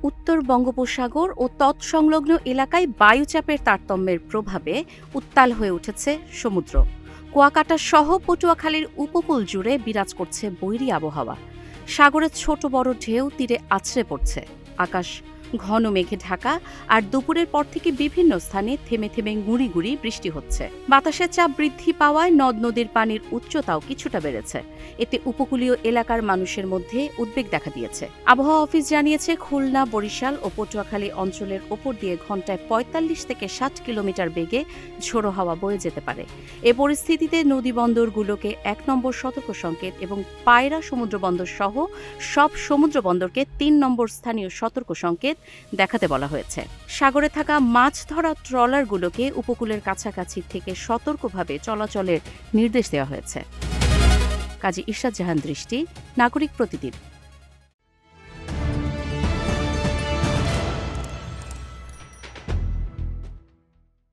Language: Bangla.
উত্তর বঙ্গোপসাগর ও তৎসংলগ্ন এলাকায় বায়ুচাপের তারতম্যের প্রভাবে উত্তাল হয়ে উঠেছে সমুদ্র। কুয়াকাটা সহ পটুয়াখালীর উপকূল জুড়ে বিরাজ করছে বৈরী আবহাওয়া। সাগরের ছোট বড় ঢেউ তীরে আছড়ে পড়ছে। আকাশ ঘন মেঘে ঢাকা, আর দুপুরের পর থেকে বিভিন্ন স্থানে থেমে থেমে গুঁড়ি গুঁড়ি বৃষ্টি হচ্ছে। বাতাসের চাপ বৃদ্ধি পাওয়ায় নদ নদীর পানির উচ্চতাও কিছুটা বেড়েছে। এতে উপকূলীয় এলাকার মানুষের মধ্যে উদ্বেগ দেখা দিয়েছে। আবহাওয়া অফিস জানিয়েছে, খুলনা, বরিশাল ও পটুয়াখালী অঞ্চলের ওপর দিয়ে ঘণ্টায় ৪৫ থেকে ৬০ কিলোমিটার বেগে ঝোড়ো হাওয়া বয়ে যেতে পারে। এ পরিস্থিতিতে নদীবন্দরগুলোকে ১ নম্বর সতর্ক সংকেত এবং পায়রা সমুদ্রবন্দর সহ সব সমুদ্রবন্দরকে ৩ নম্বর স্থানীয় সতর্ক সংকেত দেখাতে বলা হয়েছে। সাগরে থাকা মাছ ধরা ট্রলারগুলোকে উপকূলের কাছাকাছি থেকে সতর্কভাবে চলাচলের নির্দেশ দেওয়া হয়েছে। কাজী ইরশাদ জাহান দৃষ্টি, নাগরিক প্রতিদিন।